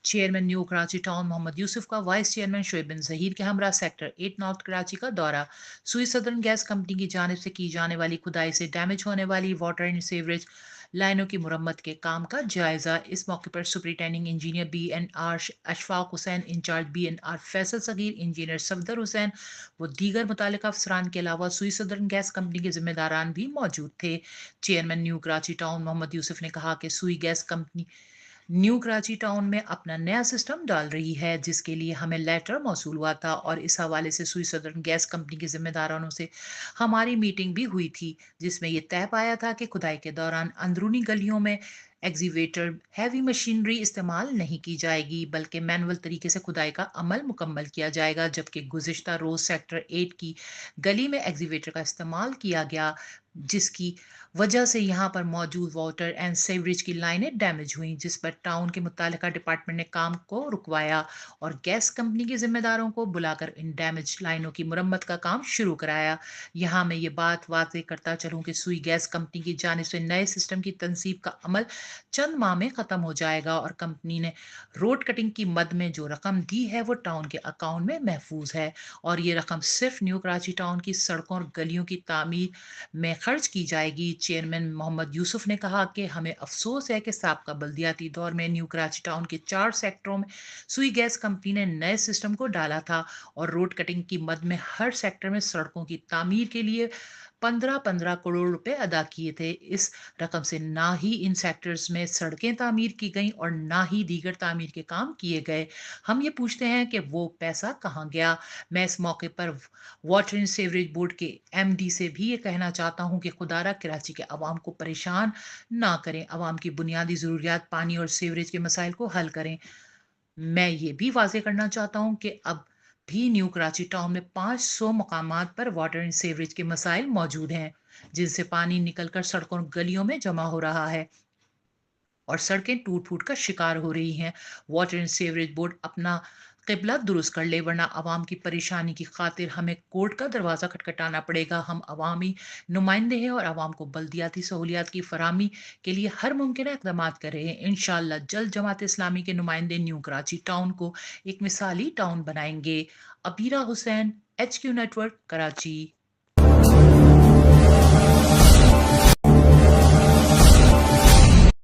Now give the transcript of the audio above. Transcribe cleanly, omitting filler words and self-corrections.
Chairman New Karachi Town Mohammad Yusuf का vice chairman Shoaib bin Zaheer के हमरा सेक्टर 8 नॉर्थ कराची का दौरा। सुई सदर्न गैस कंपनी की जानिब से की जाने वाली खुदाई से डैमेज होने वाली वाटर एंड सीवरेज लाइनों की मुरम्मत के काम का जायजा। इस मौके पर superintending engineer BNR Ashfaq Hussain, incharge BNR Faisal Sagheer, engineer Safdar Hussain व दीगर मुतालिका अफसरान के अलावा सुई सदर्न गैस कंपनी के जिम्मेदारान भी मौजूद थे। Chairman New Karachi Town Mohammad Yusuf ने कहा कि Sui gas company New Karachi Town में अपना नया सिस्टम डाल रही है, जिसके लिए हमें लेटर मौसूल हुआ था और इस हवाले से सुई सदर्न गैस कंपनी के जिम्मेदारों से हमारी मीटिंग भी हुई थी, जिसमें यह तय पाया था कि खुदाई के दौरान अंदरूनी गलियों में एग्जीवेटर हैवी मशीनरी इस्तेमाल नहीं की जाएगी, बल्कि मैनुअल तरीके से खुदाई का अमल मुकम्मल किया जाएगा। जबकि गुज़िश्ता रोज सेक्टर 8 की गली में एग्जीवेटर का इस्तेमाल किया गया, जिसकी वजह से यहाँ पर मौजूद वाटर एंड सीवरेज की लाइनें डैमेज हुई, जिस पर टाउन के मुत्तल्लिका डिपार्टमेंट ने काम को रुकवाया और गैस कंपनी के जिम्मेदारों को बुलाकर इन डैमेज लाइनों की मुरम्मत का काम शुरू कराया। यहाँ मैं ये बात वाज़ेह करता चलूँ कि सुई गैस कंपनी की जानिब से नए सिस्टम की तनसीब का अमल चंद माह में ख़त्म हो जाएगा और कंपनी ने रोड कटिंग की मद में जो रकम दी है वो टाउन के अकाउंट में महफूज है और ये रकम सिर्फ न्यू कराची टाउन की सड़कों और गलियों की तामीर में खर्च की जाएगी। चेयरमैन मोहम्मद यूसुफ ने कहा कि हमें अफसोस है कि साबका बल्दियाती दौर में न्यू कराची टाउन के 4 सेक्टरों में सुई गैस कंपनी ने नए सिस्टम को डाला था और रोड कटिंग की मद में हर सेक्टर में सड़कों की तामीर के लिए 15-15 करोड़ रुपए अदा किए थे। इस रकम से ना ही इन सेक्टर्स में सड़कें तामीर की गई और ना ही दीगर तामीर के काम किए गए। हम ये पूछते हैं कि वो पैसा कहाँ गया। मैं इस मौके पर वाटर एंड सीवरेज बोर्ड के MD से भी ये कहना चाहता हूँ कि खुदारा कराची के अवाम को परेशान ना करें, अवाम की बुनियादी ज़रूरियात पानी और सीवरेज के मसाइल को हल करें। मैं ये भी वाज़ेह करना चाहता हूँ कि अब भी न्यू कराची टाउन में 500 मकामात पर वाटर एंड सीवरेज के मसाइल मौजूद हैं, जिनसे पानी निकलकर सड़कों और गलियों में जमा हो रहा है और सड़कें टूट फूट का शिकार हो रही हैं। वाटर एंड सीवरेज बोर्ड अपना किबला दुरुस्त कर ले, वरना आवाम की परेशानी की खातिर हमें कोर्ट का दरवाज़ा खटखटाना पड़ेगा। हम अवामी नुमाइंदे हैं और आवाम को बल्दियाती सहूलियात की फराहमी के लिए हर मुमकिन इकदाम कर रहे हैं। इंशाअल्लाह जल्द जमात इस्लामी के नुमाइंदे न्यू कराची टाउन को एक मिसाली टाउन बनाएंगे। Abira Hussain, HQ network, Karachi.